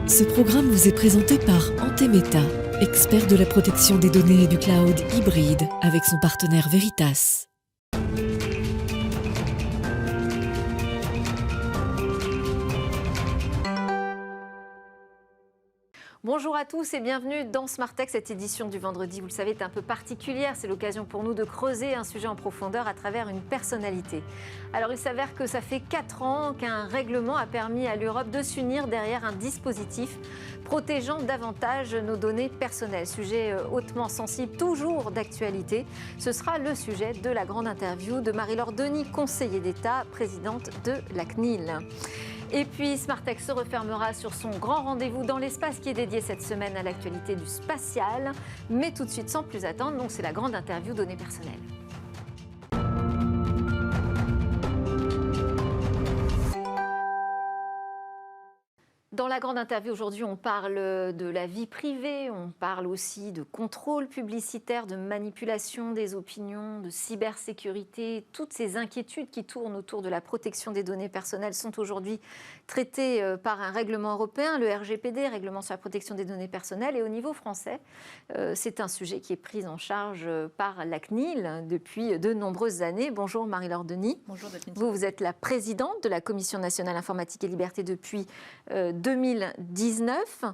Ce programme vous est présenté par Antemeta, expert de la protection des données et du cloud hybride avec son partenaire Veritas. Bonjour à tous et bienvenue dans Smart Tech. Cette édition du vendredi, vous le savez, est un peu particulière. C'est l'occasion pour nous de creuser un sujet en profondeur à travers une personnalité. Alors il s'avère que ça fait 4 ans qu'un règlement a permis à l'Europe de s'unir derrière un dispositif protégeant davantage nos données personnelles. Sujet hautement sensible, toujours d'actualité. Ce sera le sujet de la grande interview de Marie-Laure Denis, conseillère d'État, présidente de la CNIL. Et puis Smart Tech se refermera sur son grand rendez-vous dans l'espace qui est dédié cette semaine à l'actualité du spatial. Mais tout de suite, sans plus attendre, donc c'est la grande interview données personnelles. Dans la grande interview aujourd'hui, on parle de la vie privée, on parle aussi de contrôle publicitaire, de manipulation des opinions, de cybersécurité. Toutes ces inquiétudes qui tournent autour de la protection des données personnelles sont aujourd'hui traitées par un règlement européen, le RGPD, Règlement sur la protection des données personnelles. Et au niveau français, c'est un sujet qui est pris en charge par la CNIL depuis de nombreuses années. Bonjour Marie-Laure Denis. Bonjour Delphine. Vous êtes la présidente de la Commission nationale informatique et liberté depuis 2019,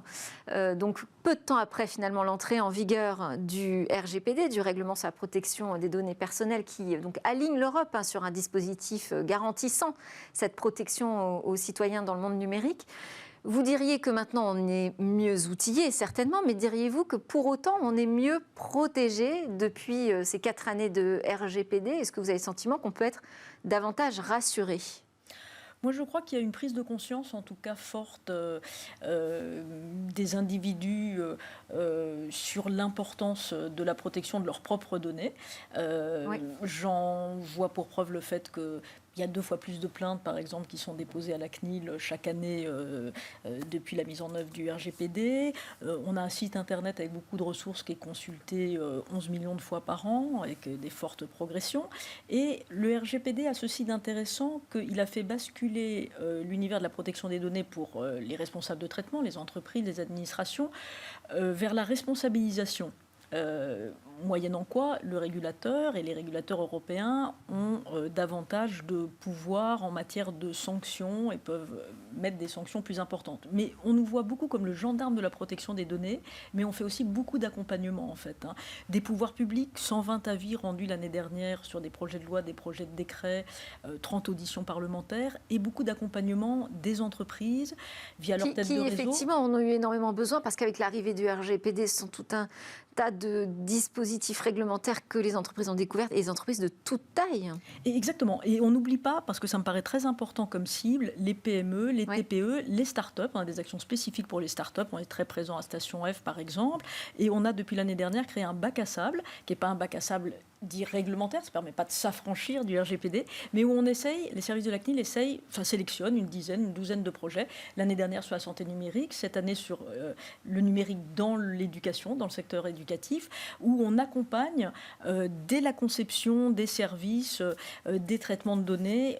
donc peu de temps après finalement l'entrée en vigueur du RGPD, du règlement sur la protection des données personnelles, qui donc aligne l'Europe sur un dispositif garantissant cette protection aux citoyens dans le monde numérique. Vous diriez que maintenant on est mieux outillé, certainement, mais diriez-vous que pour autant on est mieux protégé depuis ces 4 années de RGPD? Est-ce que vous avez le sentiment qu'on peut être davantage rassuré? Moi, je crois qu'il y a une prise de conscience, en tout cas forte, des individus sur l'importance de la protection de leurs propres données. Oui. J'en vois pour preuve le fait que il y a 2 fois plus de plaintes, par exemple, qui sont déposées à la CNIL chaque année depuis la mise en œuvre du RGPD. On a un site internet avec beaucoup de ressources qui est consulté 11 millions de fois par an, avec des fortes progressions. Et le RGPD a ceci d'intéressant qu'il a fait basculer l'univers de la protection des données pour les responsables de traitement, les entreprises, les administrations, vers la responsabilisation. Moyennant quoi, le régulateur et les régulateurs européens ont davantage de pouvoir en matière de sanctions et peuvent mettre des sanctions plus importantes. Mais on nous voit beaucoup comme le gendarme de la protection des données, mais on fait aussi beaucoup d'accompagnement en fait. Des pouvoirs publics, 120 avis rendus l'année dernière sur des projets de loi, des projets de décret, 30 auditions parlementaires et beaucoup d'accompagnement des entreprises via leur tête de réseau. Qui effectivement en ont eu énormément besoin parce qu'avec l'arrivée du RGPD, ce sont tout un tas de dispositifs réglementaires que les entreprises ont découverts et les entreprises de toute taille. Et exactement. Et on n'oublie pas, parce que ça me paraît très important comme cible, les PME, les TPE, les startups. On a des actions spécifiques pour les startups. On est très présent à Station F, par exemple. Et on a, depuis l'année dernière, créé un bac à sable, qui n'est pas un bac à sable dit réglementaire, ça ne permet pas de s'affranchir du RGPD, mais où on essaye, les services de la CNIL sélectionnent une douzaine de projets. L'année dernière sur la santé numérique, cette année sur le numérique dans l'éducation, dans le secteur éducatif, où on accompagne dès la conception des services, des traitements de données,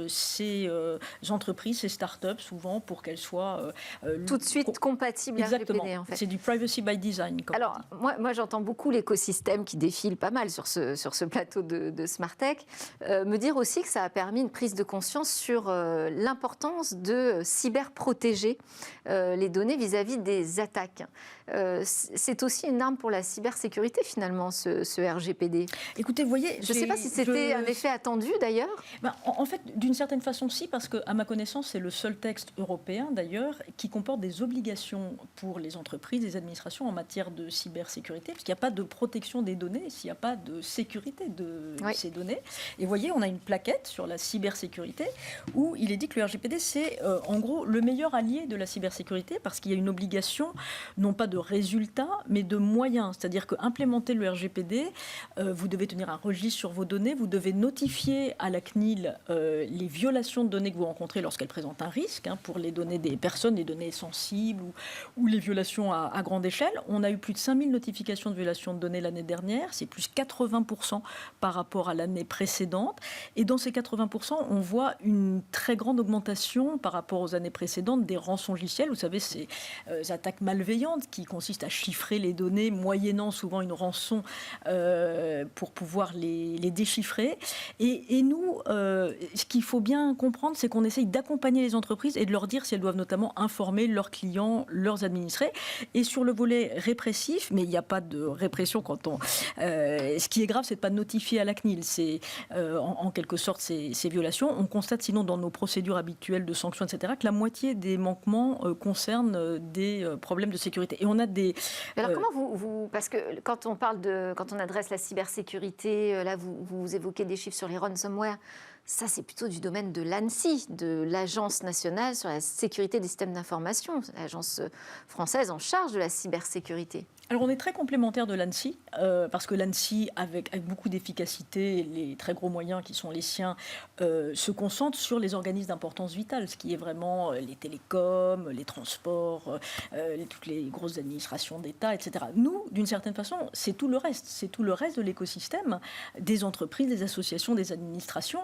ces entreprises, ces startups, souvent pour qu'elles soient tout de suite compatibles RGPD. En fait. C'est du privacy by design. Alors, moi j'entends beaucoup l'écosystème qui défile pas mal sur ce plateau de Smart Tech, me dire aussi que ça a permis une prise de conscience sur l'importance de cyberprotéger les données vis-à-vis des attaques. C'est aussi une arme pour la cybersécurité finalement, ce RGPD. Écoutez, vous voyez... Je ne sais pas si c'était un effet attendu d'ailleurs. En fait, d'une certaine façon, si, parce qu'à ma connaissance, c'est le seul texte européen d'ailleurs qui comporte des obligations pour les entreprises, les administrations en matière de cybersécurité, parce qu'il n'y a pas de protection des données s'il n'y a pas de sécurité de ces données. Et vous voyez, on a une plaquette sur la cybersécurité où il est dit que le RGPD, c'est en gros le meilleur allié de la cybersécurité parce qu'il y a une obligation, non pas de résultats, mais de moyens. C'est-à-dire qu'implémenter le RGPD, vous devez tenir un registre sur vos données, vous devez notifier à la CNIL les violations de données que vous rencontrez lorsqu'elles présentent un risque, pour les données des personnes, les données sensibles ou les violations à grande échelle. On a eu plus de 5000 notifications de violations de données l'année dernière, c'est plus 80% 80% par rapport à l'année précédente. Et dans ces 80%, on voit une très grande augmentation par rapport aux années précédentes des rançongiciels. Vous savez, ces attaques malveillantes qui consistent à chiffrer les données, moyennant souvent une rançon pour pouvoir les déchiffrer. Et nous, ce qu'il faut bien comprendre, c'est qu'on essaye d'accompagner les entreprises et de leur dire si elles doivent notamment informer leurs clients, leurs administrés. Et sur le volet répressif, mais il n'y a pas de répression quand on... ce qui est grave, c'est de ne pas notifier à la CNIL. C'est en quelque sorte ces violations. On constate sinon dans nos procédures habituelles de sanctions, etc., que la moitié des manquements concernent des problèmes de sécurité. Et on a des... Alors comment vous... Parce que quand on adresse la cybersécurité, là vous évoquez des chiffres sur les ransomware. Ça, c'est plutôt du domaine de l'ANSSI, de l'Agence nationale sur la sécurité des systèmes d'information, l'agence française en charge de la cybersécurité. Alors on est très complémentaire de l'ANSSI, parce que l'ANSSI, avec beaucoup d'efficacité, les très gros moyens qui sont les siens, se concentre sur les organismes d'importance vitale, ce qui est vraiment les télécoms, les transports, toutes les grosses administrations d'État, etc. Nous, d'une certaine façon, c'est tout le reste. C'est tout le reste de l'écosystème des entreprises, des associations, des administrations,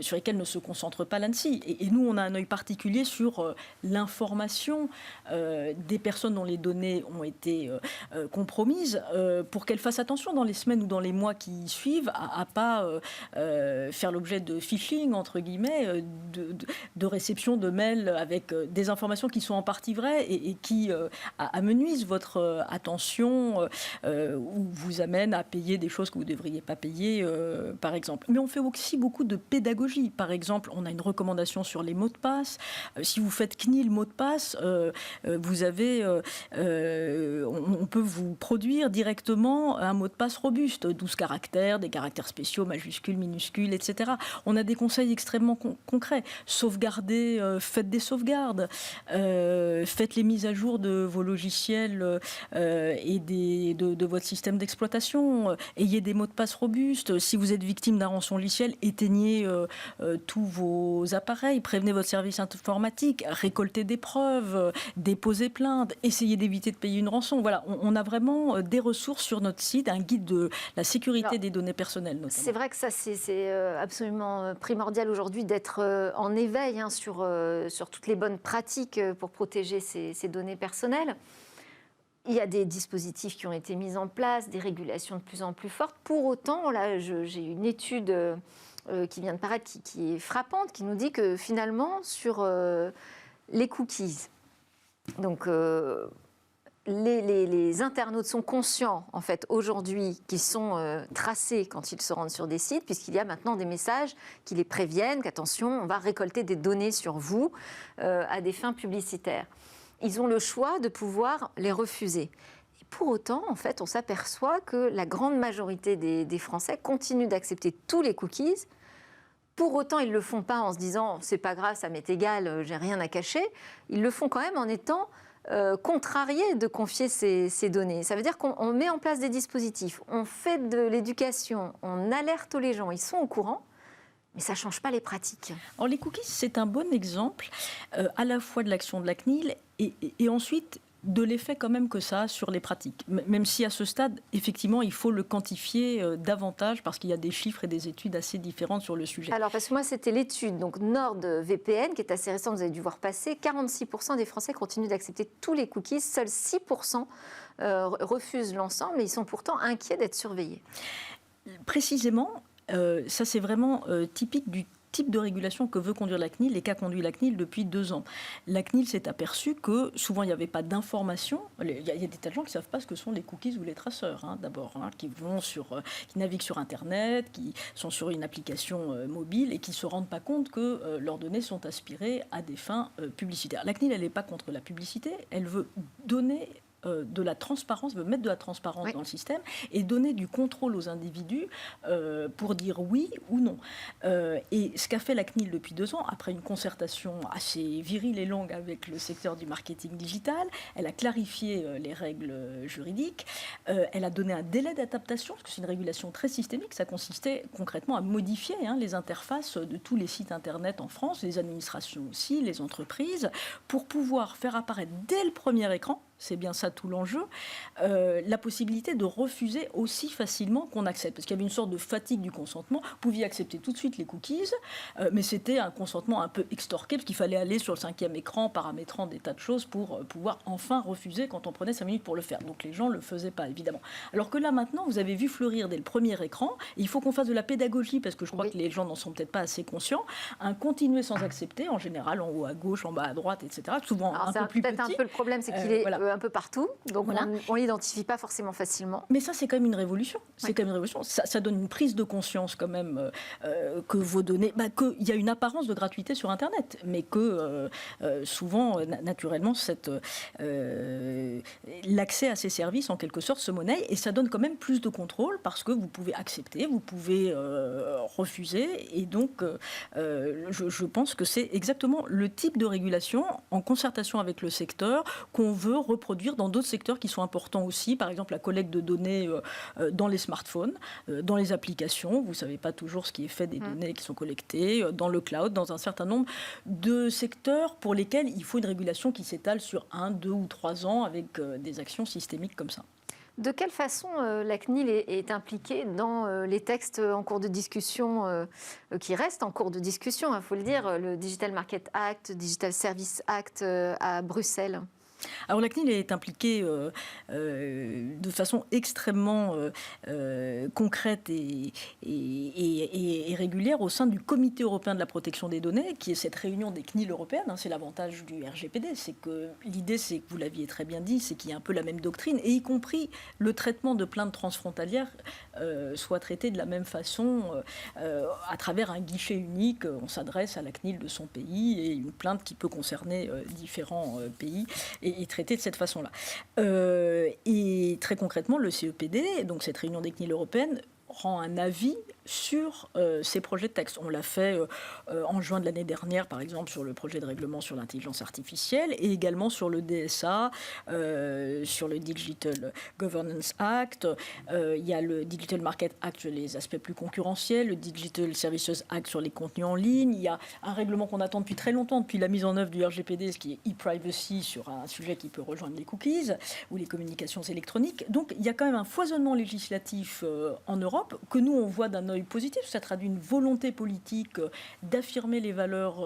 sur lesquelles ne se concentre pas l'ANSSI. Et nous, on a un œil particulier sur l'information des personnes dont les données ont été compromises, pour qu'elles fassent attention dans les semaines ou dans les mois qui suivent à ne pas faire l'objet de phishing, entre guillemets, de réception de mails avec des informations qui sont en partie vraies et qui amenuisent votre attention ou vous amènent à payer des choses que vous ne devriez pas payer, par exemple. Mais on fait aussi beaucoup de pédagogie. Par exemple, on a une recommandation sur les mots de passe. Si vous faites CNIL mot de passe, vous avez... on peut vous produire directement un mot de passe robuste, 12 caractères, des caractères spéciaux, majuscules, minuscules, etc. On a des conseils extrêmement concrets. Sauvegardez, faites des sauvegardes, faites les mises à jour de vos logiciels et de votre système d'exploitation. Ayez des mots de passe robustes. Si vous êtes victime d'un rançongiciel, éteignez tous vos appareils, prévenez votre service informatique, récoltez des preuves, déposez plainte, essayez d'éviter de payer une rançon. Voilà, on a vraiment des ressources sur notre site, un guide de la sécurité des données personnelles notamment. C'est vrai que ça, c'est absolument primordial aujourd'hui d'être en éveil sur toutes les bonnes pratiques pour protéger ces données personnelles. Il y a des dispositifs qui ont été mis en place, des régulations de plus en plus fortes. Pour autant, là, j'ai une étude qui vient de paraître qui est frappante, qui nous dit que finalement, sur les cookies, donc les internautes sont conscients, en fait, aujourd'hui, qu'ils sont tracés quand ils se rendent sur des sites, puisqu'il y a maintenant des messages qui les préviennent qu'attention, on va récolter des données sur vous à des fins publicitaires. Ils ont le choix de pouvoir les refuser. Et pour autant, en fait, on s'aperçoit que la grande majorité des Français continuent d'accepter tous les cookies. Pour autant, ils ne le font pas en se disant « c'est pas grave, ça m'est égal, j'ai rien à cacher ». Ils le font quand même en étant contrariés de confier ces données. Ça veut dire qu'on met en place des dispositifs, on fait de l'éducation, on alerte les gens, ils sont au courant. Mais ça ne change pas les pratiques. Alors, les cookies, c'est un bon exemple à la fois de l'action de la CNIL et ensuite de l'effet quand même que ça a sur les pratiques. Même si à ce stade, effectivement, il faut le quantifier davantage parce qu'il y a des chiffres et des études assez différentes sur le sujet. Alors, parce que moi, c'était l'étude donc NordVPN qui est assez récente, vous avez dû voir passer. 46% des Français continuent d'accepter tous les cookies. Seuls 6% refusent l'ensemble et ils sont pourtant inquiets d'être surveillés. Précisément, ça c'est vraiment typique du type de régulation que veut conduire la CNIL et qu'a conduit la CNIL depuis 2 ans. La CNIL s'est aperçue que souvent il n'y avait pas d'informations. Il y a des tas de gens qui ne savent pas ce que sont les cookies ou les traceurs, d'abord, qui naviguent sur Internet, qui sont sur une application mobile et qui ne se rendent pas compte que leurs données sont aspirées à des fins publicitaires. La CNIL, elle n'est pas contre la publicité, elle veut donner de la transparence, veut mettre de la transparence dans le système et donner du contrôle aux individus pour dire oui ou non. Et ce qu'a fait la CNIL depuis 2 ans, après une concertation assez virile et longue avec le secteur du marketing digital, elle a clarifié les règles juridiques, elle a donné un délai d'adaptation, parce que c'est une régulation très systémique, ça consistait concrètement à modifier les interfaces de tous les sites Internet en France, les administrations aussi, les entreprises, pour pouvoir faire apparaître dès le premier écran, c'est bien ça tout l'enjeu, la possibilité de refuser aussi facilement qu'on accepte. Parce qu'il y avait une sorte de fatigue du consentement. Vous pouviez accepter tout de suite les cookies, mais c'était un consentement un peu extorqué, parce qu'il fallait aller sur le 5e écran, paramétrant des tas de choses pour pouvoir enfin refuser quand on prenait 5 minutes pour le faire. Donc les gens ne le faisaient pas, évidemment. Alors que là, maintenant, vous avez vu fleurir dès le premier écran, et il faut qu'on fasse de la pédagogie, parce que je crois que les gens n'en sont peut-être pas assez conscients, un continuer sans accepter, en général, en haut à gauche, en bas à droite, etc. Souvent un peu plus petit. Peut-être un peu le problème, c'est qu'il est un peu partout, donc on ne l'identifie pas forcément facilement. Mais ça, c'est quand même une révolution. C'est quand même une révolution. Ça donne une prise de conscience quand même que vos données, qu'il y a une apparence de gratuité sur Internet, mais que souvent, naturellement, l'accès à ces services, en quelque sorte, se monnaie, et ça donne quand même plus de contrôle, parce que vous pouvez accepter, vous pouvez refuser, et donc je pense que c'est exactement le type de régulation, en concertation avec le secteur, qu'on veut reproduire dans d'autres secteurs qui sont importants aussi, par exemple la collecte de données dans les smartphones, dans les applications. Vous ne savez pas toujours ce qui est fait des données qui sont collectées, dans le cloud, dans un certain nombre de secteurs pour lesquels il faut une régulation qui s'étale sur 1, 2 ou 3 ans avec des actions systémiques comme ça. De quelle façon la CNIL est impliquée dans les textes en cours de discussion, qui restent en cours de discussion, il faut le dire, le Digital Market Act, Digital Service Act à Bruxelles ? Alors la CNIL est impliquée de façon extrêmement concrète et régulière au sein du Comité européen de la protection des données, qui est cette réunion des CNIL européennes. C'est l'avantage du RGPD, c'est que l'idée, c'est que vous l'aviez très bien dit, c'est qu'il y a un peu la même doctrine, et y compris le traitement de plaintes transfrontalières soit traité de la même façon à travers un guichet unique. On s'adresse à la CNIL de son pays, et une plainte qui peut concerner différents pays est traité de cette façon-là. Et très concrètement, le CEPD, donc cette réunion des CNIL européennes, rend un avis sur ces projets de texte. On l'a fait en juin de l'année dernière, par exemple, sur le projet de règlement sur l'intelligence artificielle, et également sur le DSA, sur le Digital Governance Act. Il y a le Digital Market Act sur les aspects plus concurrentiels, le Digital Services Act sur les contenus en ligne. Il y a un règlement qu'on attend depuis très longtemps, depuis la mise en œuvre du RGPD, ce qui est e-privacy, sur un sujet qui peut rejoindre les cookies ou les communications électroniques. Donc il y a quand même un foisonnement législatif en Europe, que nous, on voit d'un œil positif. Ça traduit une volonté politique d'affirmer les valeurs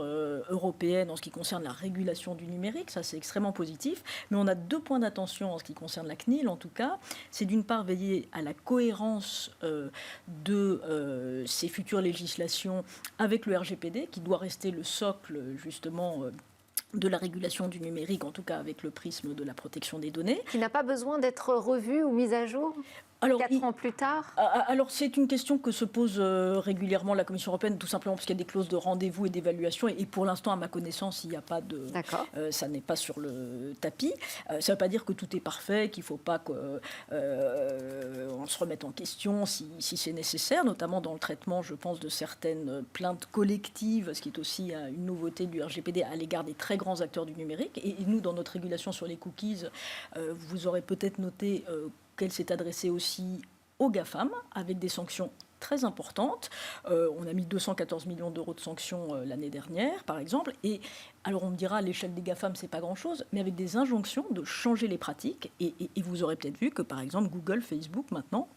européennes en ce qui concerne la régulation du numérique. Ça, c'est extrêmement positif. Mais on a 2 points d'attention en ce qui concerne la CNIL, en tout cas. C'est d'une part veiller à la cohérence de ces futures législations avec le RGPD, qui doit rester le socle, justement, de la régulation du numérique, en tout cas avec le prisme de la protection des données. Qui n'a pas besoin d'être revu ou mis à jour ? Alors, 4 ans plus tard ? Alors, c'est une question que se pose régulièrement la Commission européenne, tout simplement parce qu'il y a des clauses de rendez-vous et d'évaluation. Et pour l'instant, à ma connaissance, il n'y a pas de... ça n'est pas sur le tapis. Ça ne veut pas dire que tout est parfait, qu'il ne faut pas qu'on se remette en question si c'est nécessaire, notamment dans le traitement, je pense, de certaines plaintes collectives, ce qui est aussi une nouveauté du RGPD à l'égard des très grands acteurs du numérique. Et nous, dans notre régulation sur les cookies, vous aurez peut-être noté qu'elle s'est adressée aussi aux GAFAM, avec des sanctions très importantes. On a mis 214 millions d'euros de sanctions l'année dernière, par exemple. Et alors on me dira, à l'échelle des GAFAM, c'est pas grand-chose, mais avec des injonctions de changer les pratiques. Et vous aurez peut-être vu que, par exemple, Google, Facebook, maintenant,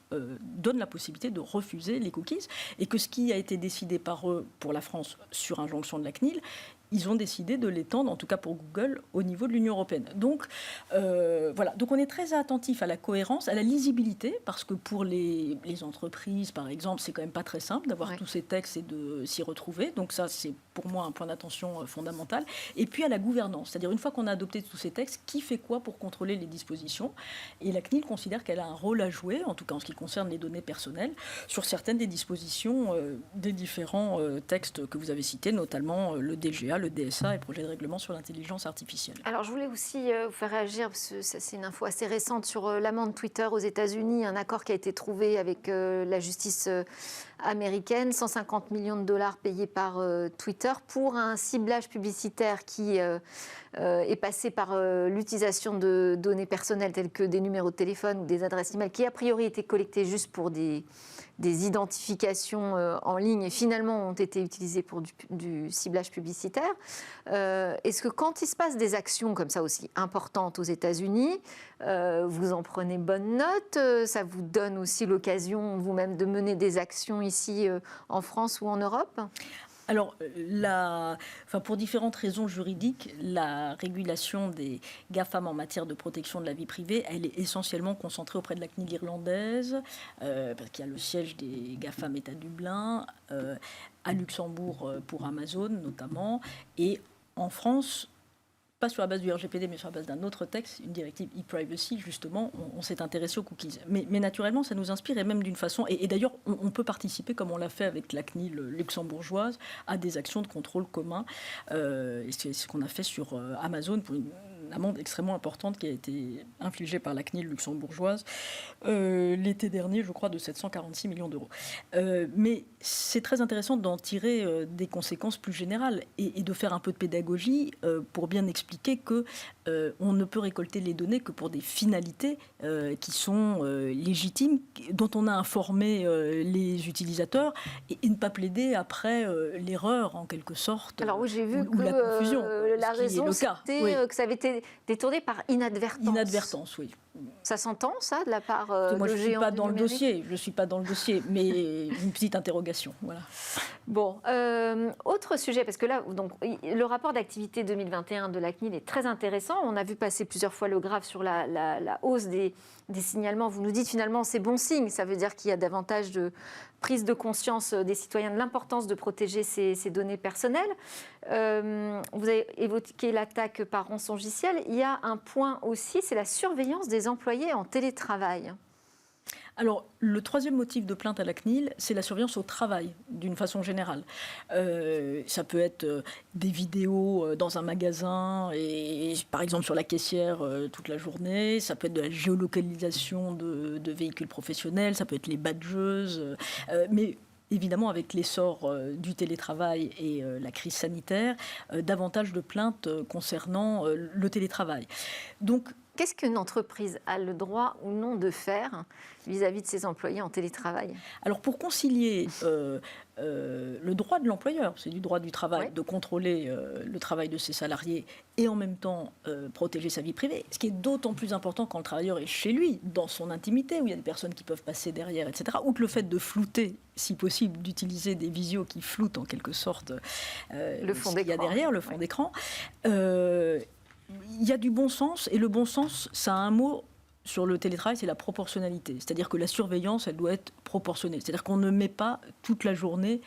donnent la possibilité de refuser les cookies. Et que ce qui a été décidé par eux pour la France sur injonction de la CNIL, ils ont décidé de l'étendre, en tout cas pour Google, au niveau de l'Union européenne. Donc, voilà. Donc, on est très attentif à la cohérence, à la lisibilité, parce que pour les entreprises, par exemple, c'est quand même pas très simple d'avoir tous ces textes et de s'y retrouver. Donc, ça, c'est pour moi un point d'attention fondamental. Et puis, à la gouvernance. C'est-à-dire, une fois qu'on a adopté tous ces textes, qui fait quoi pour contrôler les dispositions ? Et la CNIL considère qu'elle a un rôle à jouer, en tout cas en ce qui concerne les données personnelles, sur certaines des dispositions des différents textes que vous avez cités, notamment le DGA, le DSA et le projet de règlement sur l'intelligence artificielle. Alors, je voulais aussi vous faire réagir, parce que c'est une info assez récente, sur l'amende Twitter aux États-Unis, un accord qui a été trouvé avec la justice américaine, 150 millions de dollars payés par Twitter pour un ciblage publicitaire qui est passé par l'utilisation de données personnelles telles que des numéros de téléphone ou des adresses e-mail qui, a priori, étaient collectées juste pour des des identifications en ligne et finalement ont été utilisées pour du ciblage publicitaire. Est-ce que quand il se passe des actions comme ça aussi importantes aux États-Unis, vous en prenez bonne note? Ça vous donne aussi l'occasion vous-même de mener des actions ici en France ou en Europe? Alors, pour différentes raisons juridiques, la régulation des GAFAM en matière de protection de la vie privée, elle est essentiellement concentrée auprès de la CNIL irlandaise, parce qu'il y a le siège des GAFAM est à Dublin, à Luxembourg pour Amazon notamment, et en France, pas sur la base du RGPD, mais sur la base d'un autre texte, une directive e-privacy, justement, on s'est intéressé aux cookies. Mais naturellement, ça nous inspire, et même d'une façon... Et d'ailleurs, on peut participer, comme on l'a fait avec la CNIL luxembourgeoise, à des actions de contrôle commun. Et c'est ce qu'on a fait sur Amazon, pour une amende extrêmement importante qui a été infligée par la CNIL luxembourgeoise l'été dernier, je crois, de 746 millions d'euros. Mais c'est très intéressant d'en tirer des conséquences plus générales et de faire un peu de pédagogie pour bien expliquer que on ne peut récolter les données que pour des finalités qui sont légitimes, dont on a informé les utilisateurs et ne pas plaider après l'erreur en quelque sorte. Alors oui, j'ai vu ou la confusion. La raison c'était que ça avait été détourné par inadvertance. Inadvertance, oui. Ça s'entend, ça, de la part moi, de je ne suis géants pas du dans le numérique? dossier. Je ne suis pas dans le dossier, mais une petite interrogation. Voilà. Bon, autre sujet, parce que là, donc, le rapport d'activité 2021 de la CNIL est très intéressant. On a vu passer plusieurs fois le graphe sur la hausse des signalements. Vous nous dites finalement c'est bon signe. Ça veut dire qu'il y a davantage de prise de conscience des citoyens de l'importance de protéger ces données personnelles. Vous avez évoqué l'attaque par rançongiciel. Il y a un point aussi, c'est la surveillance des employés en télétravail. Alors, le troisième motif de plainte à la CNIL, c'est la surveillance au travail, d'une façon générale. Ça peut être des vidéos dans un magasin, et par exemple sur la caissière toute la journée. Ça peut être de la géolocalisation de véhicules professionnels. Ça peut être les badgeuses. Mais évidemment, avec l'essor du télétravail et la crise sanitaire, davantage de plaintes concernant le télétravail. Donc, qu'est-ce qu'une entreprise a le droit ou non de faire vis-à-vis de ses employés en télétravail? Alors, pour concilier le droit de l'employeur, c'est du droit du travail, de contrôler le travail de ses salariés et en même temps protéger sa vie privée, ce qui est d'autant plus important quand le travailleur est chez lui, dans son intimité, où il y a des personnes qui peuvent passer derrière, etc. Ou que le fait de flouter, si possible, d'utiliser des visios qui floutent en quelque sorte le fond d'écran. Il y a derrière, le fond d'écran. Il y a du bon sens, et le bon sens, ça a un mot sur le télétravail, c'est la proportionnalité. C'est-à-dire que la surveillance, elle doit être proportionnée. C'est-à-dire qu'on ne met pas toute la journée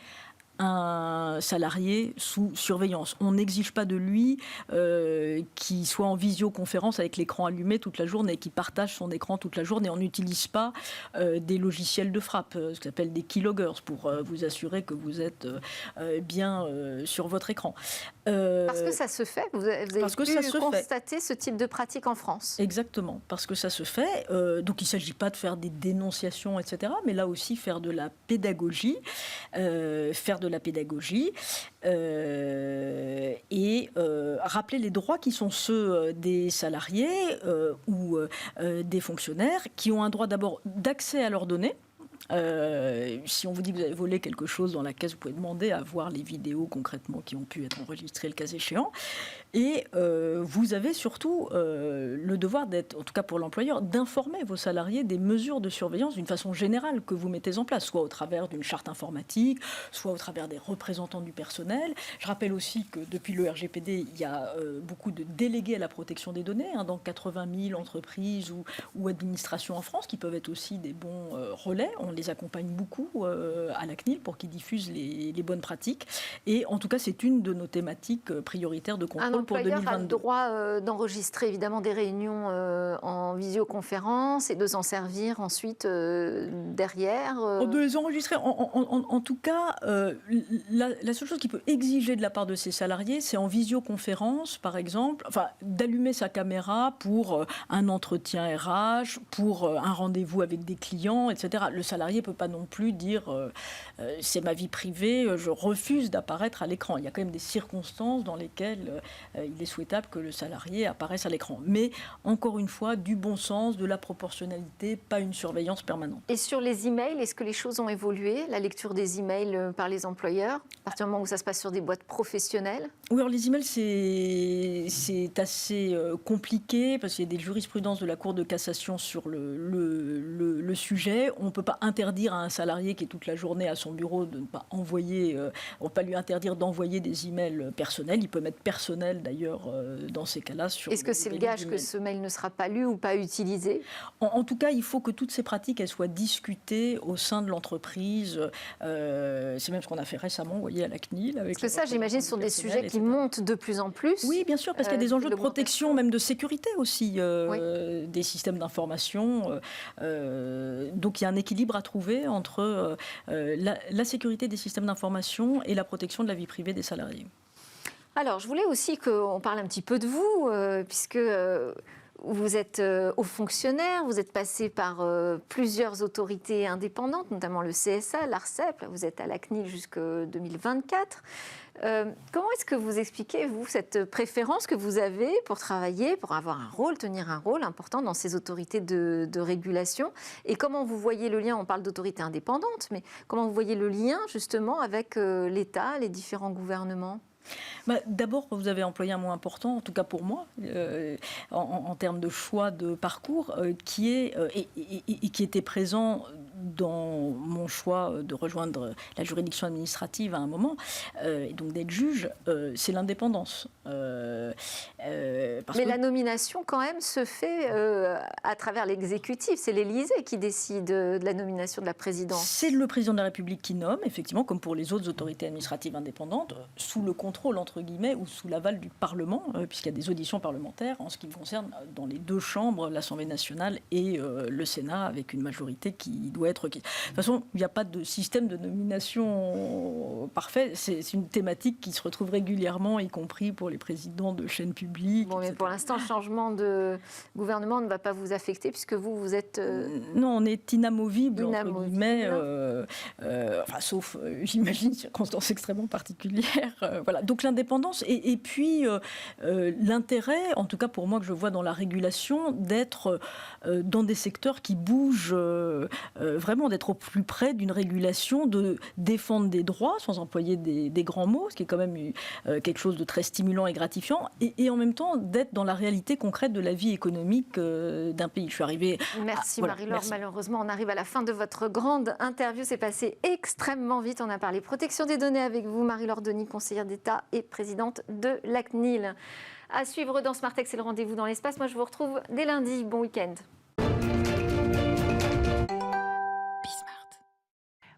un salarié sous surveillance. On n'exige pas de lui qu'il soit en visioconférence avec l'écran allumé toute la journée, qu'il partage son écran toute la journée. On n'utilise pas des logiciels de frappe, ce qu'on appelle des keyloggers, pour vous assurer que vous êtes bien sur votre écran. Parce que ça se fait. Vous avez pu constater ce type de pratique en France. Exactement, parce que ça se fait. Donc il ne s'agit pas de faire des dénonciations, etc., mais là aussi faire de la pédagogie, et rappeler les droits qui sont ceux des salariés ou des fonctionnaires qui ont un droit d'abord d'accès à leurs données. Si on vous dit que vous avez volé quelque chose dans la caisse, vous pouvez demander à voir les vidéos concrètement qui ont pu être enregistrées le cas échéant. Et vous avez surtout le devoir d'être, en tout cas pour l'employeur, d'informer vos salariés des mesures de surveillance d'une façon générale que vous mettez en place, soit au travers d'une charte informatique, soit au travers des représentants du personnel. Je rappelle aussi que depuis le RGPD, il y a beaucoup de délégués à la protection des données, dans 80 000 entreprises ou administrations en France, qui peuvent être aussi des bons relais. On les accompagne beaucoup à la CNIL pour qu'ils diffusent les bonnes pratiques. Et en tout cas, c'est une de nos thématiques prioritaires de contrôle pour 2022. A le droit d'enregistrer évidemment des réunions en visioconférence et de s'en servir ensuite derrière. De les enregistrer. En tout cas, la seule chose qu'il peut exiger de la part de ses salariés, c'est en visioconférence, par exemple, d'allumer sa caméra pour un entretien RH, pour un rendez-vous avec des clients, etc. Le salarié salarié ne peut pas non plus dire c'est ma vie privée, je refuse d'apparaître à l'écran. Il y a quand même des circonstances dans lesquelles il est souhaitable que le salarié apparaisse à l'écran. Mais encore une fois, du bon sens, de la proportionnalité, pas une surveillance permanente. Et sur les emails, est-ce que les choses ont évolué? La lecture des emails par les employeurs, à partir du moment où ça se passe sur des boîtes professionnelles? Oui, alors les emails, c'est assez compliqué parce qu'il y a des jurisprudences de la Cour de cassation sur le sujet. On ne peut pas interdire à un salarié qui est toute la journée à son bureau de ne pas envoyer, on ne peut pas lui interdire d'envoyer des emails personnels. Il peut mettre personnel d'ailleurs dans ces cas-là. Est-ce que c'est le gage que ce mail ne sera pas lu ou pas utilisé? En tout cas, il faut que toutes ces pratiques elles soient discutées au sein de l'entreprise. C'est même ce qu'on a fait récemment, vous voyez, à la CNIL. Parce que ça, j'imagine, ce sont des sujets qui montent de plus en plus. Oui, bien sûr, parce qu'il y a des enjeux de protection, même de sécurité aussi, des systèmes d'information. Donc il y a un équilibre à trouver entre la sécurité des systèmes d'information et la protection de la vie privée des salariés. Alors, je voulais aussi qu'on parle un petit peu de vous, puisque vous êtes haut fonctionnaire, vous êtes passé par plusieurs autorités indépendantes, notamment le CSA, l'ARCEP, vous êtes à la CNIL jusqu'en 2024. Comment est-ce que vous expliquez, vous, cette préférence que vous avez pour travailler, pour avoir un rôle, tenir un rôle important dans ces autorités de régulation? Et comment vous voyez le lien, on parle d'autorités indépendantes, mais comment vous voyez le lien justement avec l'État, les différents gouvernements? D'abord, vous avez employé un mot important, en tout cas pour moi, en termes de choix de parcours, qui était présent dans mon choix de rejoindre la juridiction administrative à un moment, et donc d'être juge, c'est l'indépendance. Mais la nomination, quand même, se fait à travers l'exécutif. C'est l'Élysée qui décide de la nomination de la présidence. C'est le président de la République qui nomme, effectivement, comme pour les autres autorités administratives indépendantes, sous le contrôle, entre guillemets, ou sous l'aval du Parlement, puisqu'il y a des auditions parlementaires en ce qui me concerne dans les deux chambres, l'Assemblée nationale et le Sénat, avec une majorité qui doit être requise. De toute façon, il n'y a pas de système de nomination parfait. C'est une thématique qui se retrouve régulièrement, y compris pour les présidents de chaînes publiques. Bon, mais pour l'instant, le changement de gouvernement ne va pas vous affecter, puisque vous êtes... Non, on est inamovible, entre guillemets, sauf, j'imagine, circonstances extrêmement particulières. Voilà. Donc l'indépendance et puis l'intérêt, en tout cas pour moi que je vois dans la régulation, d'être dans des secteurs qui bougent vraiment, d'être au plus près d'une régulation, de défendre des droits sans employer des grands mots, ce qui est quand même quelque chose de très stimulant et gratifiant, et en même temps d'être dans la réalité concrète de la vie économique d'un pays. Je suis arrivée... Merci Marie-Laure. Malheureusement, on arrive à la fin de votre grande interview. C'est passé extrêmement vite. On a parlé protection des données avec vous, Marie-Laure Denis, conseillère d'État et présidente de la CNIL. À suivre dans Smartex, c'est le rendez-vous dans l'espace. Moi, je vous retrouve dès lundi. Bon week-end.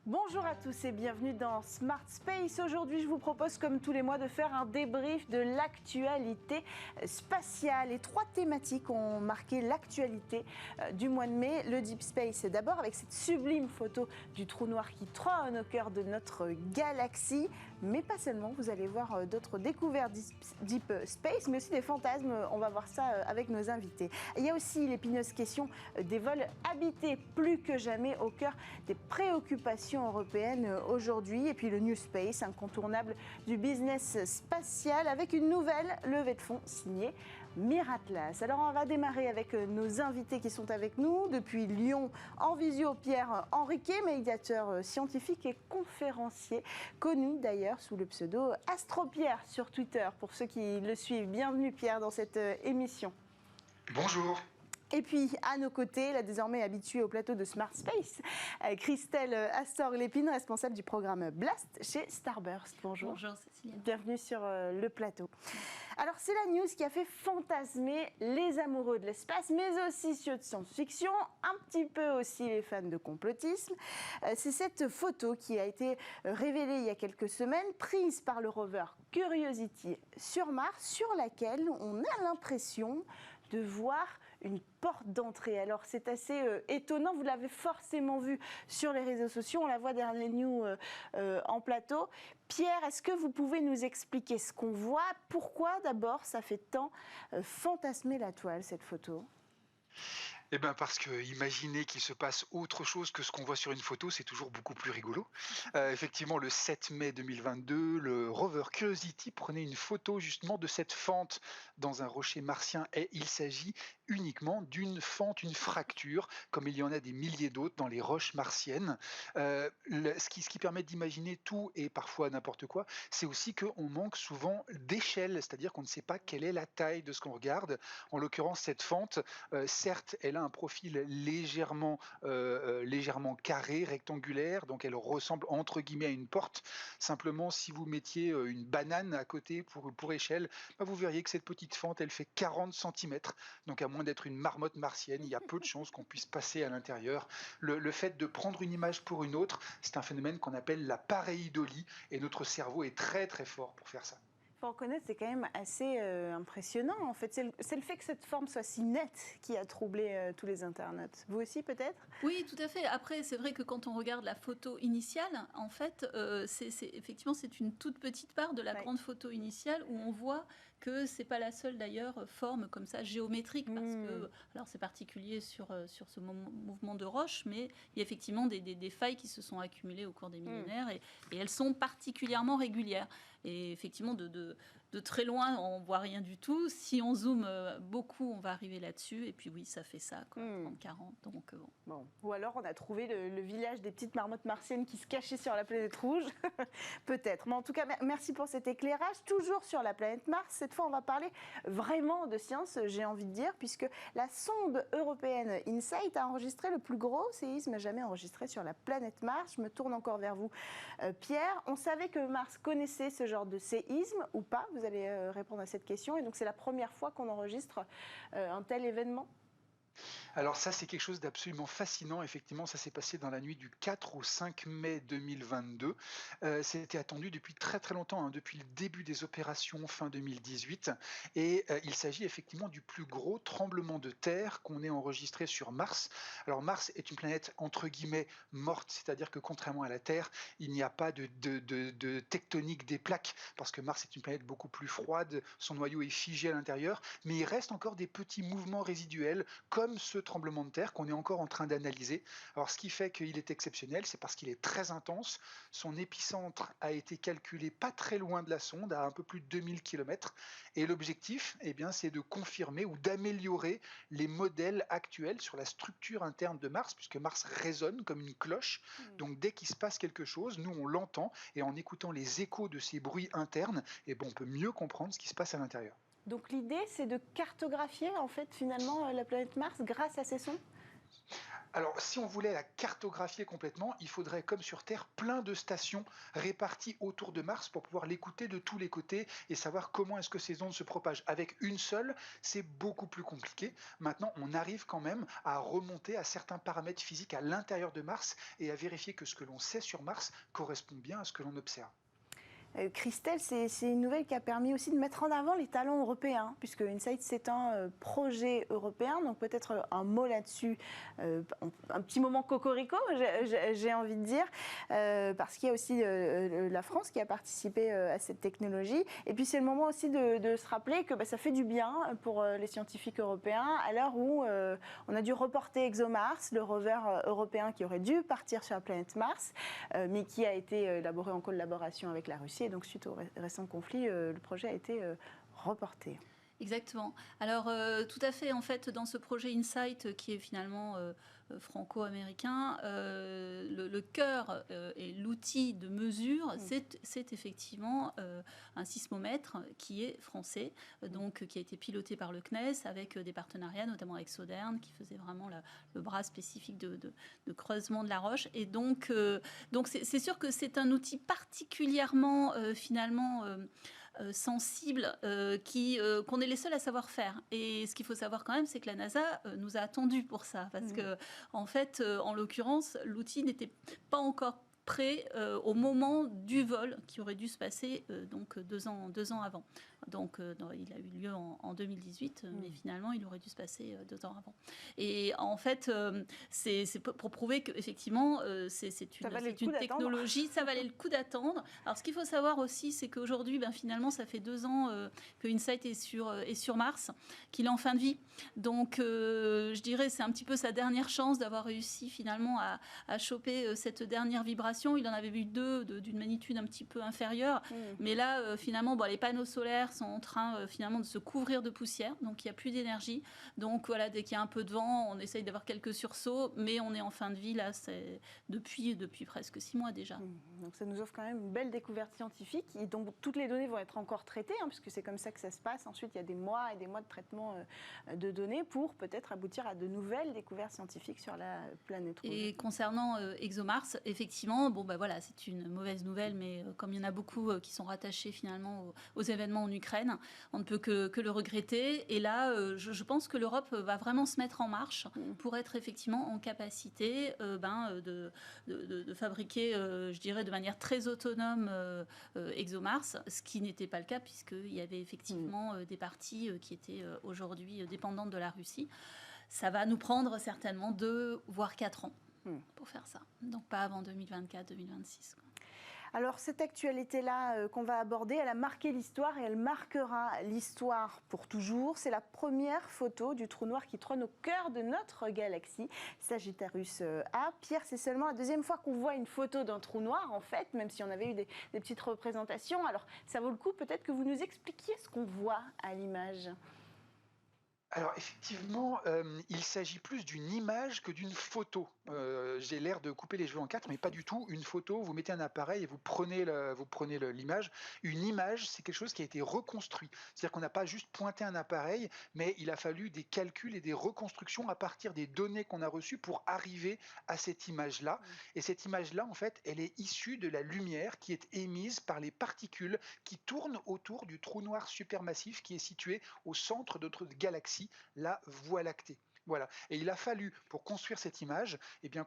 Bonjour à tous et bienvenue dans Smart Space. Aujourd'hui, je vous propose, comme tous les mois, de faire un débrief de l'actualité spatiale. Et 3 thématiques ont marqué l'actualité du mois de mai. Le Deep Space, d'abord, avec cette sublime photo du trou noir qui trône au cœur de notre galaxie. Mais pas seulement, vous allez voir d'autres découvertes Deep Space, mais aussi des fantasmes. On va voir ça avec nos invités. Et il y a aussi l'épineuse question des vols habités, plus que jamais au cœur des préoccupations européennes aujourd'hui. Et puis le New Space, incontournable du business spatial, avec une nouvelle levée de fonds signée Miratlas. Alors on va démarrer avec nos invités qui sont avec nous depuis Lyon en visio. Pierre Henriquet, médiateur scientifique et conférencier, connu d'ailleurs sous le pseudo AstroPierre sur Twitter pour ceux qui le suivent. Bienvenue Pierre dans cette émission. Bonjour. Et puis, à nos côtés, la désormais habituée au plateau de Smart Space, Christelle Astor-Lépine, responsable du programme Blast chez Starburst. Bonjour. Bonjour Cécilia. Bienvenue sur le plateau. Alors, c'est la news qui a fait fantasmer les amoureux de l'espace, mais aussi ceux de science-fiction, un petit peu aussi les fans de complotisme. C'est cette photo qui a été révélée il y a quelques semaines, prise par le rover Curiosity sur Mars, sur laquelle on a l'impression de voir une porte d'entrée. Alors c'est assez étonnant, vous l'avez forcément vu sur les réseaux sociaux, on la voit derrière les news en plateau. Pierre, est-ce que vous pouvez nous expliquer ce qu'on voit? Pourquoi d'abord ça fait tant fantasmer la toile, cette photo? Eh ben parce que imaginer qu'il se passe autre chose que ce qu'on voit sur une photo, c'est toujours beaucoup plus rigolo. Effectivement, le 7 mai 2022, le rover Curiosity prenait une photo justement de cette fente dans un rocher martien et il s'agit uniquement d'une fente, une fracture, comme il y en a des milliers d'autres dans les roches martiennes. Ce qui permet d'imaginer tout et parfois n'importe quoi, c'est aussi qu'on manque souvent d'échelle, c'est-à-dire qu'on ne sait pas quelle est la taille de ce qu'on regarde. En l'occurrence, cette fente, certes, elle a un profil légèrement carré, rectangulaire, donc elle ressemble entre guillemets à une porte. Simplement, si vous mettiez une banane à côté pour échelle, bah, vous verriez que cette petite fente, elle fait 40 centimètres. Donc à moins d'être une marmotte martienne, il y a peu de chances qu'on puisse passer à l'intérieur. Le fait de prendre une image pour une autre, c'est un phénomène qu'on appelle la pareidolie, et notre cerveau est très très fort pour faire ça. Il faut reconnaître, c'est quand même assez impressionnant. En fait, c'est le fait que cette forme soit si nette qui a troublé tous les internautes. Vous aussi, peut-être? Oui, tout à fait. Après, c'est vrai que quand on regarde la photo initiale, en fait, effectivement, c'est une toute petite part de la grande photo initiale où on voit que c'est pas la seule d'ailleurs forme comme ça géométrique parce que, alors c'est particulier sur ce mouvement de roche, mais il y a effectivement des failles qui se sont accumulées au cours des millénaires et elles sont particulièrement régulières. Et effectivement, de très loin, on voit rien du tout. Si on zoome beaucoup, on va arriver là-dessus. Et puis oui, ça fait ça, quoi, 30-40. Donc, bon. Ou alors, on a trouvé le village des petites marmottes martiennes qui se cachaient sur la planète rouge. Peut-être. Mais en tout cas, merci pour cet éclairage. Toujours sur la planète Mars. Cette fois, on va parler vraiment de science, j'ai envie de dire, puisque la sonde européenne InSight a enregistré le plus gros séisme jamais enregistré sur la planète Mars. Je me tourne encore vers vous, Pierre. On savait que Mars connaissait ce genre de séisme ou pas? Vous allez répondre à cette question. Et donc, c'est la première fois qu'on enregistre un tel événement? Alors ça, c'est quelque chose d'absolument fascinant. Effectivement, ça s'est passé dans la nuit du 4 au 5 mai 2022. C'était attendu depuis très très longtemps, depuis le début des opérations fin 2018. Et il s'agit effectivement du plus gros tremblement de terre qu'on ait enregistré sur Mars. Alors Mars est une planète entre guillemets morte, c'est-à-dire que contrairement à la Terre, il n'y a pas de tectonique des plaques, parce que Mars est une planète beaucoup plus froide, son noyau est figé à l'intérieur, mais il reste encore des petits mouvements résiduels, comme ce tremblement de terre qu'on est encore en train d'analyser. Alors ce qui fait qu'il est exceptionnel, c'est parce qu'il est très intense. Son épicentre a été calculé pas très loin de la sonde, à un peu plus de 2000 km. Et l'objectif, c'est de confirmer ou d'améliorer les modèles actuels sur la structure interne de Mars, puisque Mars résonne comme une cloche. Donc dès qu'il se passe quelque chose, nous on l'entend, et en écoutant les échos de ces bruits internes, on peut mieux comprendre ce qui se passe à l'intérieur. Donc l'idée, c'est de cartographier en fait finalement la planète Mars grâce à ces sons? Alors, si on voulait la cartographier complètement, il faudrait, comme sur Terre, plein de stations réparties autour de Mars pour pouvoir l'écouter de tous les côtés et savoir comment est-ce que ces ondes se propagent. Avec une seule, c'est beaucoup plus compliqué. Maintenant, on arrive quand même à remonter à certains paramètres physiques à l'intérieur de Mars et à vérifier que ce que l'on sait sur Mars correspond bien à ce que l'on observe. Christelle, c'est une nouvelle qui a permis aussi de mettre en avant les talents européens, puisque InSight, c'est un projet européen, donc peut-être un mot là-dessus, un petit moment cocorico, j'ai envie de dire, parce qu'il y a aussi la France qui a participé à cette technologie. Et puis c'est le moment aussi de se rappeler que ça fait du bien pour les scientifiques européens, à l'heure où on a dû reporter ExoMars, le rover européen qui aurait dû partir sur la planète Mars, mais qui a été élaboré en collaboration avec la Russie. Et donc, suite au récent conflit, le projet a été reporté. Exactement. Alors, tout à fait, en fait, dans ce projet InSight, qui est finalement franco-américain, le cœur et l'outil de mesure, c'est effectivement un sismomètre qui est français, donc qui a été piloté par le CNES avec des partenariats, notamment avec Sodern, qui faisait vraiment le bras spécifique de creusement de la roche. Et donc c'est sûr que c'est un outil particulièrement, finalement, sensible, qu'on est les seuls à savoir faire. Et ce qu'il faut savoir quand même, c'est que la NASA nous a attendus pour ça, parce que en fait, en l'occurrence, l'outil n'était pas encore près au moment du vol qui aurait dû se passer donc 2 ans avant. Donc, il a eu lieu en 2018, mais finalement, il aurait dû se passer 2 ans avant. Et en fait, c'est pour prouver qu'effectivement, c'est une technologie, ça valait le coup d'attendre. Alors, ce qu'il faut savoir aussi, c'est qu'aujourd'hui, finalement, ça fait 2 ans que InSight est sur Mars, qu'il est en fin de vie. Donc, je dirais, c'est un petit peu sa dernière chance d'avoir réussi finalement à choper cette dernière vibration. Il en avait vu 2 d'une magnitude un petit peu inférieure. Mais là, finalement, les panneaux solaires sont en train finalement de se couvrir de poussière, donc il n'y a plus d'énergie. Donc voilà, dès qu'il y a un peu de vent, on essaye d'avoir quelques sursauts, mais on est en fin de vie là, c'est depuis presque 6 mois déjà. Donc ça nous offre quand même une belle découverte scientifique, et donc toutes les données vont être encore traitées, puisque c'est comme ça que ça se passe. Ensuite, il y a des mois et des mois de traitement de données pour peut-être aboutir à de nouvelles découvertes scientifiques sur la planète rouge. Et concernant ExoMars, effectivement, voilà, c'est une mauvaise nouvelle, mais comme il y en a beaucoup qui sont rattachés finalement aux événements en Ukraine, on ne peut que le regretter. Et là, je pense que l'Europe va vraiment se mettre en marche pour être effectivement en capacité de fabriquer, je dirais, de manière très autonome ExoMars, ce qui n'était pas le cas puisqu'il y avait effectivement des parties qui étaient aujourd'hui dépendantes de la Russie. Ça va nous prendre certainement 2 voire 4 ans pour faire ça. Donc pas avant 2024-2026. Alors cette actualité-là qu'on va aborder, elle a marqué l'histoire et elle marquera l'histoire pour toujours. C'est la première photo du trou noir qui trône au cœur de notre galaxie, Sagittarius A. Pierre, c'est seulement la 2e fois qu'on voit une photo d'un trou noir, en fait, même si on avait eu des petites représentations. Alors ça vaut le coup peut-être que vous nous expliquiez ce qu'on voit à l'image. Alors effectivement, il s'agit plus d'une image que d'une photo. J'ai l'air de couper les cheveux en 4, mais pas du tout. Une photo, vous mettez un appareil et vous prenez l'image. Une image, c'est quelque chose qui a été reconstruit. C'est-à-dire qu'on n'a pas juste pointé un appareil, mais il a fallu des calculs et des reconstructions à partir des données qu'on a reçues pour arriver à cette image-là. Et cette image-là, en fait, elle est issue de la lumière qui est émise par les particules qui tournent autour du trou noir supermassif qui est situé au centre de notre galaxie, la Voie lactée. Voilà. Et il a fallu, pour construire cette image,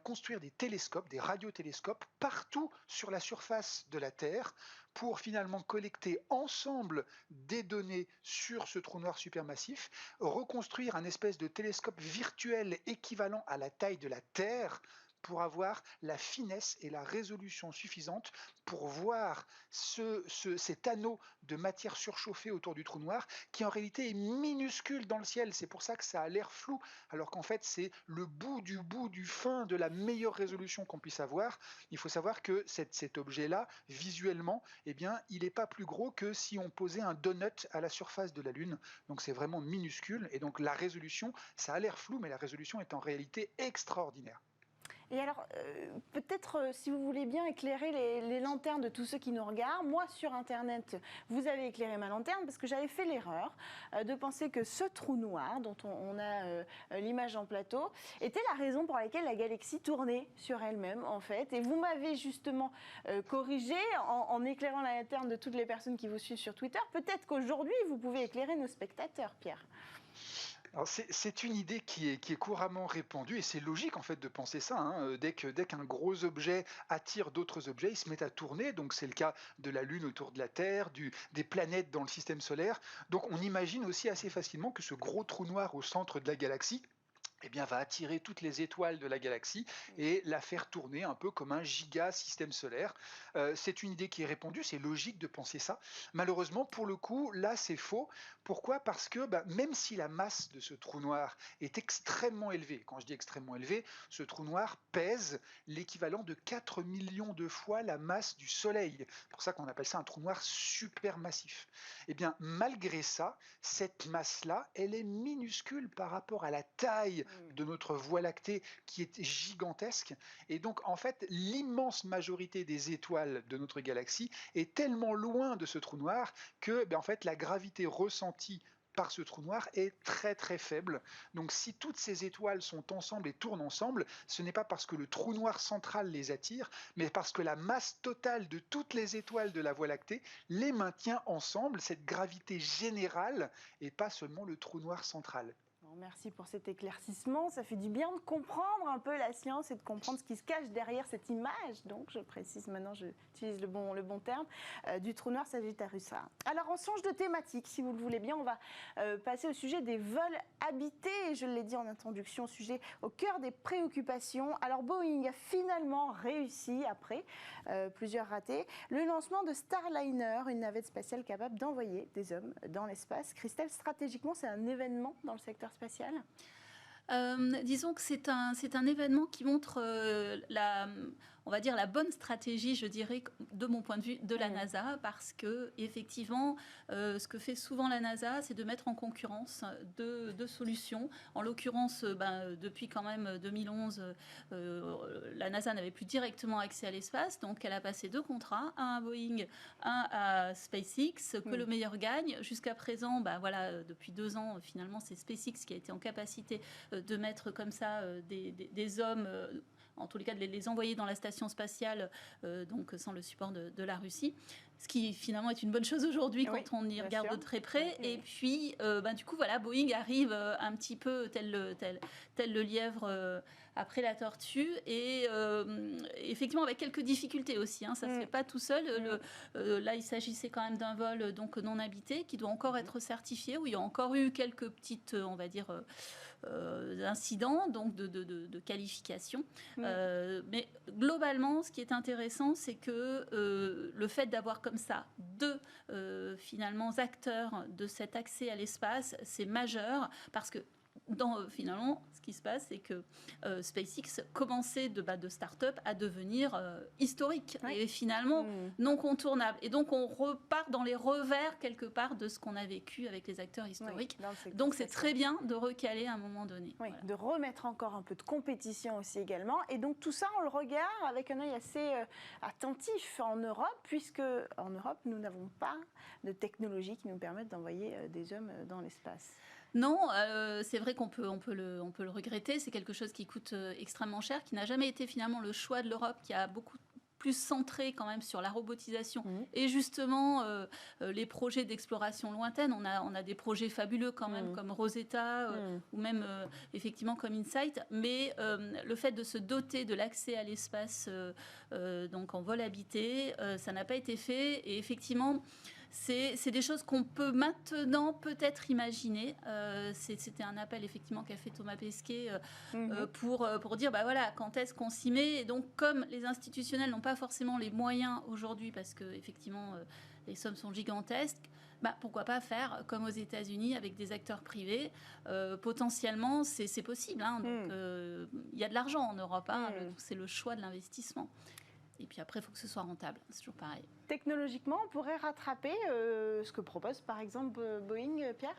construire des télescopes, des radiotélescopes, partout sur la surface de la Terre, pour finalement collecter ensemble des données sur ce trou noir supermassif, reconstruire un espèce de télescope virtuel équivalent à la taille de la Terre, pour avoir la finesse et la résolution suffisante pour voir cet anneau de matière surchauffée autour du trou noir qui en réalité est minuscule dans le ciel. C'est pour ça que ça a l'air flou, alors qu'en fait c'est le bout du fin de la meilleure résolution qu'on puisse avoir. Il faut savoir que cet objet-là, visuellement, il n'est pas plus gros que si on posait un donut à la surface de la Lune. Donc c'est vraiment minuscule et donc la résolution, ça a l'air flou, mais la résolution est en réalité extraordinaire. Et alors, peut-être, si vous voulez bien éclairer les lanternes de tous ceux qui nous regardent. Moi, sur Internet, vous avez éclairé ma lanterne parce que j'avais fait l'erreur de penser que ce trou noir, dont on a l'image en plateau, était la raison pour laquelle la galaxie tournait sur elle-même, en fait. Et vous m'avez justement corrigé en éclairant la lanterne de toutes les personnes qui vous suivent sur Twitter. Peut-être qu'aujourd'hui, vous pouvez éclairer nos spectateurs, Pierre. Alors c'est une idée qui est couramment répandue et c'est logique en fait de penser ça. Dès qu'un gros objet attire d'autres objets, il se met à tourner. Donc c'est le cas de la Lune autour de la Terre, des planètes dans le système solaire. Donc on imagine aussi assez facilement que ce gros trou noir au centre de la galaxie va attirer toutes les étoiles de la galaxie et la faire tourner un peu comme un giga système solaire. C'est une idée qui est répandue, c'est logique de penser ça. Malheureusement, pour le coup, là, c'est faux. Pourquoi ? Parce que même si la masse de ce trou noir est extrêmement élevée, quand je dis extrêmement élevée, ce trou noir pèse l'équivalent de 4 millions de fois la masse du Soleil. C'est pour ça qu'on appelle ça un trou noir supermassif. Malgré ça, cette masse-là, elle est minuscule par rapport à la taille de notre Voie lactée qui est gigantesque. Et donc, en fait, l'immense majorité des étoiles de notre galaxie est tellement loin de ce trou noir que, en fait, la gravité ressentie par ce trou noir est très très faible. Donc si toutes ces étoiles sont ensemble et tournent ensemble, ce n'est pas parce que le trou noir central les attire, mais parce que la masse totale de toutes les étoiles de la Voie lactée les maintient ensemble, cette gravité générale, et pas seulement le trou noir central. merci pour cet éclaircissement. Ça fait du bien de comprendre un peu la science et de comprendre ce qui se cache derrière cette image. Donc, je précise maintenant, j'utilise le bon terme, du trou noir Sagittarius A. Alors, on change de thématique, si vous le voulez bien. On va passer au sujet des vols habités. Et je l'ai dit en introduction, sujet au cœur des préoccupations. Alors, Boeing a finalement réussi, après plusieurs ratés, le lancement de Starliner, une navette spatiale capable d'envoyer des hommes dans l'espace. Christelle, stratégiquement, c'est un événement dans le secteur spatial ? Disons que c'est un événement qui montre on va dire la bonne stratégie, je dirais, de mon point de vue, de la NASA, parce que effectivement, ce que fait souvent la NASA, c'est de mettre en concurrence deux solutions. En l'occurrence, depuis quand même 2011, la NASA n'avait plus directement accès à l'espace, donc elle a passé 2 contrats, un à Boeing, un à SpaceX, que le meilleur gagne. Jusqu'à présent, depuis 2 ans, finalement, c'est SpaceX qui a été en capacité de mettre comme ça des hommes, en tous les cas de les envoyer dans la station spatiale, donc sans le support de la Russie. Ce qui finalement est une bonne chose aujourd'hui quand on y regarde de très près. Et puis, du coup, voilà, Boeing arrive un petit peu tel le lièvre après la tortue. Et effectivement, avec quelques difficultés aussi. Ça ne se fait pas tout seul. Là, il s'agissait quand même d'un vol donc, non habité qui doit encore être certifié, où il y a encore eu quelques petites, on va dire, incidents donc de qualification. Mais globalement, ce qui est intéressant, c'est que le fait d'avoir comme ça 2 finalement acteurs de cet accès à l'espace, c'est majeur parce que finalement, ce qui se passe, c'est que SpaceX commençait de start-up à devenir historique et finalement non contournable. Et donc, on repart dans les revers, quelque part, de ce qu'on a vécu avec les acteurs historiques. Donc, c'est très bien de recaler à un moment donné. Voilà. De remettre encore un peu de compétition aussi également. Et donc, tout ça, on le regarde avec un œil assez attentif en Europe, puisque en Europe, nous n'avons pas de technologie qui nous permette d'envoyer des hommes dans l'espace. Non, c'est vrai qu'on peut le regretter. C'est quelque chose qui coûte extrêmement cher, qui n'a jamais été finalement le choix de l'Europe, qui a beaucoup plus centré quand même sur la robotisation et justement les projets d'exploration lointaine. On a des projets fabuleux quand même comme Rosetta ou même effectivement comme InSight, mais le fait de se doter de l'accès à l'espace donc en vol habité, ça n'a pas été fait et effectivement c'est des choses qu'on peut maintenant peut-être imaginer. C'était un appel effectivement qu'a fait Thomas Pesquet pour dire voilà, quand est-ce qu'on s'y met. Et donc comme les institutionnels n'ont pas forcément les moyens aujourd'hui parce que effectivement les sommes sont gigantesques, pourquoi pas faire comme aux États-Unis avec des acteurs privés. Potentiellement c'est possible. Donc il y a de l'argent en Europe. C'est le choix de l'investissement. Et puis après, il faut que ce soit rentable. C'est toujours pareil. Technologiquement, on pourrait rattraper ce que propose par exemple Boeing, Pierre ?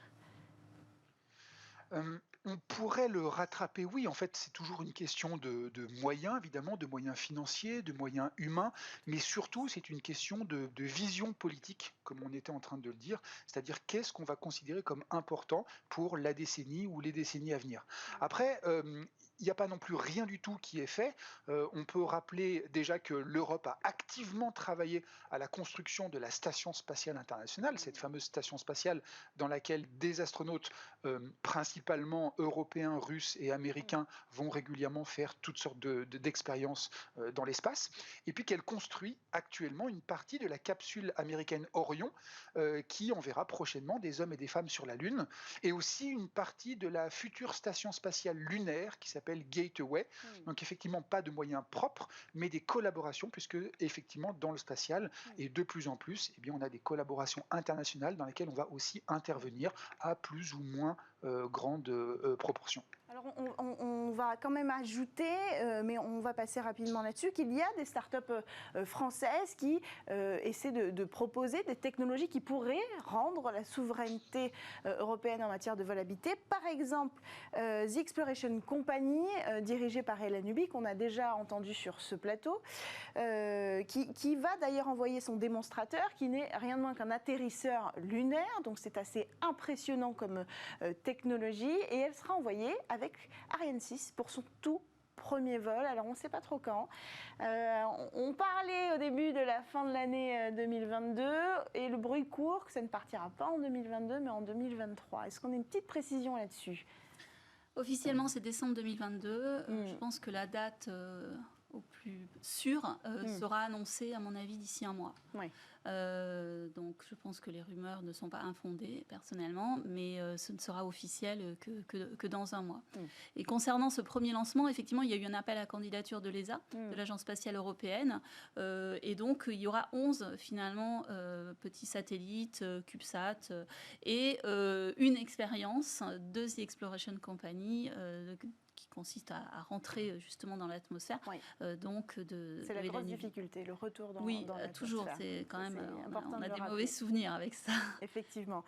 On pourrait le rattraper, oui. En fait, c'est toujours une question de moyens, évidemment, de moyens financiers, de moyens humains, mais surtout, c'est une question de vision politique, comme on était en train de le dire, c'est-à-dire qu'est-ce qu'on va considérer comme important pour la décennie ou les décennies à venir. Après, il n'y a pas non plus rien du tout qui est fait. On peut rappeler déjà que l'Europe a activement travaillé à la construction de la Station spatiale internationale, cette fameuse station spatiale dans laquelle des astronautes principalement européens, russes et américains vont régulièrement faire toutes sortes d'expériences dans l'espace. Et puis qu'elle construit actuellement une partie de la capsule américaine Orion qui enverra prochainement des hommes et des femmes sur la Lune, et aussi une partie de la future station spatiale lunaire qui s'appelle Gateway. Donc effectivement pas de moyens propres, mais des collaborations, puisque effectivement dans le spatial et de plus en plus, on a des collaborations internationales dans lesquelles on va aussi intervenir à plus ou moins grande proportion. Alors on va quand même ajouter, mais on va passer rapidement là-dessus, qu'il y a des startups françaises qui essaient de proposer des technologies qui pourraient rendre la souveraineté européenne en matière de vol habité. Par exemple, The Exploration Company, dirigée par Hélène Huby, qu'on a déjà entendu sur ce plateau, qui va d'ailleurs envoyer son démonstrateur, qui n'est rien de moins qu'un atterrisseur lunaire, donc c'est assez impressionnant comme technologie, et elle sera envoyée avec Ariane 6 pour son tout premier vol. Alors on ne sait pas trop quand. On parlait au début de la fin de l'année 2022 et le bruit court que ça ne partira pas en 2022 mais en 2023. Est-ce qu'on a une petite précision là-dessus ? Officiellement, c'est décembre 2022. Je pense que la date au plus sûr sera annoncée, à mon avis, d'ici un mois. Oui. Donc, je pense que les rumeurs ne sont pas infondées, personnellement, mais ce ne sera officiel que dans un mois. Et concernant ce premier lancement, effectivement, il y a eu un appel à candidature de l'ESA, de l'Agence spatiale européenne, et donc il y aura 11, finalement, petits satellites, CubeSat, et une expérience de The Exploration Company, qui consiste à rentrer justement dans l'atmosphère. Oui. C'est la grosse difficulté, le retour dans l'atmosphère. Oui, toujours. C'est quand même, on a des rappeler. mauvais souvenirs avec ça. Effectivement.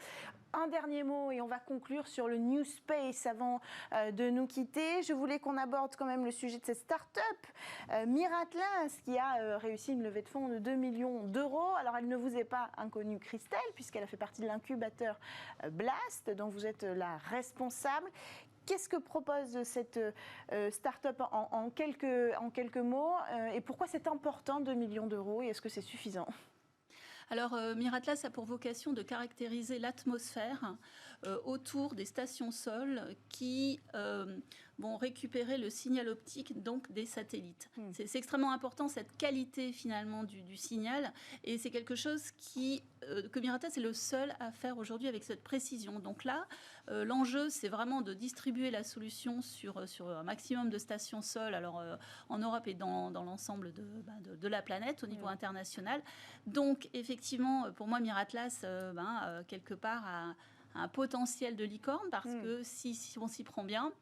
Un dernier mot et on va conclure sur le New Space avant de nous quitter. Je voulais qu'on aborde quand même le sujet de cette start-up, Miratlas, qui a réussi une levée de fonds de 2 millions d'euros. Alors, elle ne vous est pas inconnue, Christelle, puisqu'elle a fait partie de l'incubateur Blast, dont vous êtes la responsable. Qu'est-ce que propose cette start-up en quelques mots et pourquoi c'est important 2 millions d'euros et est-ce que c'est suffisant ? Alors, Miratlas a pour vocation de caractériser l'atmosphère autour des stations sol qui vont récupérer le signal optique donc des satellites. C'est extrêmement important, cette qualité finalement du signal, et c'est quelque chose que Miratlas est le seul à faire aujourd'hui avec cette précision. Donc là, l'enjeu, c'est vraiment de distribuer la solution sur un maximum de stations sol, alors en Europe et dans l'ensemble de la planète au niveau international. Donc effectivement, pour moi, Miratlas, quelque part, a un potentiel de licorne parce que si on s'y prend bien,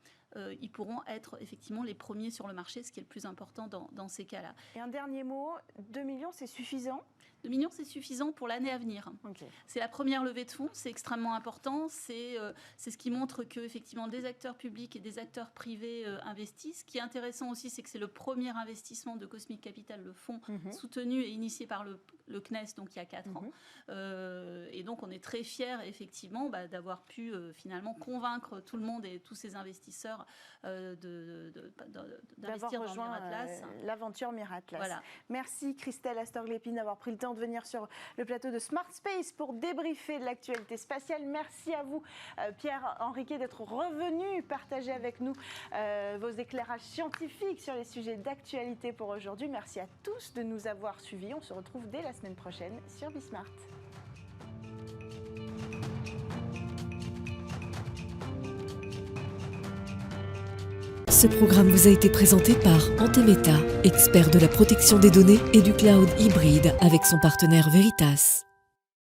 ils pourront être effectivement les premiers sur le marché, ce qui est le plus important dans ces cas-là. Et un dernier mot, 2 millions, c'est suffisant ? 2 millions, c'est suffisant pour l'année à venir. Okay. C'est la première levée de fonds, c'est extrêmement important. C'est ce qui montre que effectivement des acteurs publics et des acteurs privés investissent. Ce qui est intéressant aussi, c'est que c'est le premier investissement de Cosmic Capital, le fonds soutenu et initié par le CNES, donc il y a 4 ans. Et donc on est très fiers effectivement d'avoir pu finalement convaincre tout le monde et tous ces investisseurs d'investir dans Miratlas. L'aventure Miratlas. Voilà. Merci Christelle Astorg-Lépine d'avoir pris le temps de venir sur le plateau de Smart Space pour débriefer de l'actualité spatiale. Merci à vous Pierre Henriquet d'être revenu partager avec nous vos éclairages scientifiques sur les sujets d'actualité pour aujourd'hui. Merci à tous de nous avoir suivis. On se retrouve dès la semaine prochaine sur Bismart. Ce programme vous a été présenté par Antemeta, expert de la protection des données et du cloud hybride avec son partenaire Veritas.